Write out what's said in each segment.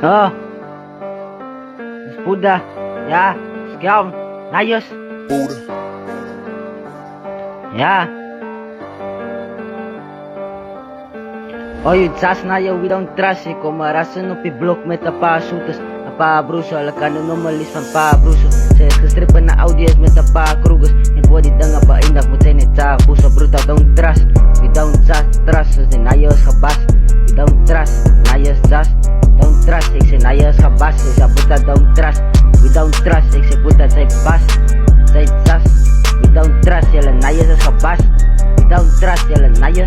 Oh, Buddha, ja, Skjav, Najos, Buddha. ja. Oh, you just na yo, we don't trust you. Kom maar rassen op je blok met een paar shooters. Een paar broers, alle kan anomalis van een paar broers. Ze is gestrippen naar audios met een paar kroegers. En voor die dingen beëindigd moet zijn het zaag. Boezo, bruta, don't trust. We don't trust. Ze zijn naar je is gebast. We don't trust. Naar je is just. Don't trust. Ik zeg naar je is gebast. Ze zei bruta, don't trust. We don't trust. Ik zeg bruta, zij past. Zij just. We don't trust. Jelle naar je is gebast. We don't trust. Jelle naar je.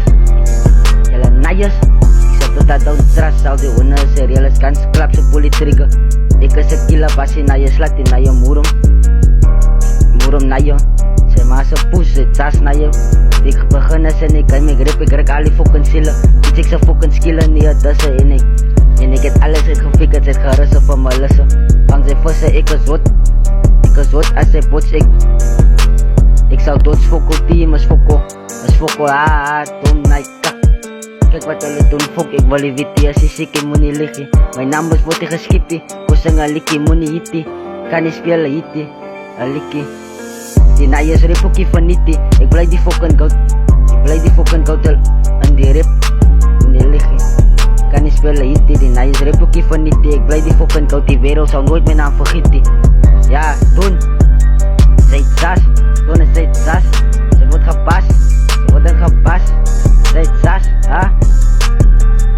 Jelle naar je. Bruta, don't trust. Al die winners, seriële kans. Klap ze bullet trigger. Ik is een killer, passie naar je slat in naar je moerum. Moerum naar je. Ze maar ze poes, het zas naar je. Ik begin en ik kan me grip, ik rek al die fucking zielen. Dus ik ze fucking skillen niet tussen en ik heb alles uitgefikkerd, het gerissen van mijn lussen. Van zijn vissen, ik is wat. Ik is wat als hij bots, ik zou doodsfokko, team is fokko. Is fokko, dom, naika. Kijk wat hulle doen, fok, ik wil die witty. As jy siek, jy moet nie liggie. My naam is word geskippie. Ko sing a likkie, moet nie hittie. Kan nie speel a hittie, a likkie. Die naai is repokie van nittie. Ek bly die fucking goud. Ek bly die fucking goud in die rip, moet nie liggie. Kan nie speel a hittie. Die naai is repokie van nittie. Ek bly die fucking goud. Die wereld sal nooit my naam vergiet die. Ja, Toon. Sy het sas. Toon is sy het sas. Sy word gepas. Sy word gepas. Sy het sas, ha?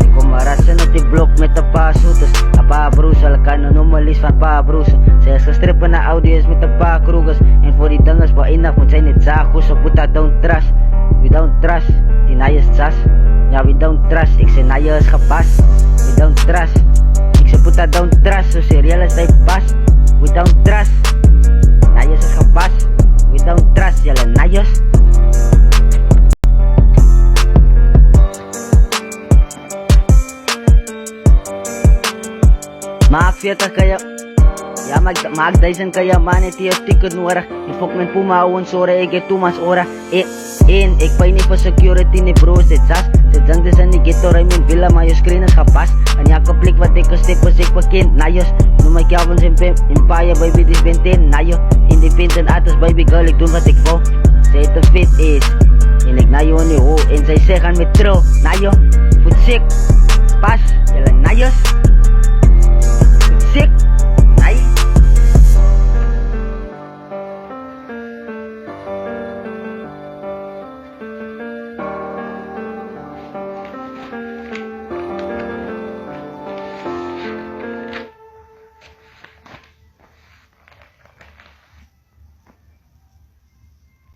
Ik kom maar rassen op die blok met een paar shooters. Een paar broers, hulle kan anomalies van een paar broers. Sy is gestrippen naar audios met een paar kroegers. En voor die dinges beëindig moet sy net zaag. Hoe so Buddha, don't trust. We don't trust. Die naai is sas. Ja, we don't trust. Ik sê naai is gepas. We don't trust. Ik sê Buddha, don't trust. So seriële is hy pas. We don't trust. Naai is gepas. We don't trust. Julle naai is. Maak 40 kaya. Ja, maak 1000 kaya man het hier ticket nodig. En fok mijn puma hou sorry, ik heb Thomas ora. En ik pay niet voor security nie bros, dit sas. Dit zang dis in die ghetto rij mijn villa, maar je screen is gepast. En elke plek wat ik step is ik bekend. Najos, noem my Calvins en Empire baby, dis ben 10. Najo, independent artist baby girl, ik doe wat ik wil. Zij het een fit is. En ik najo in die ho. En zij zeggen met trouw. Najo, voet sick. Pas, jelle najos.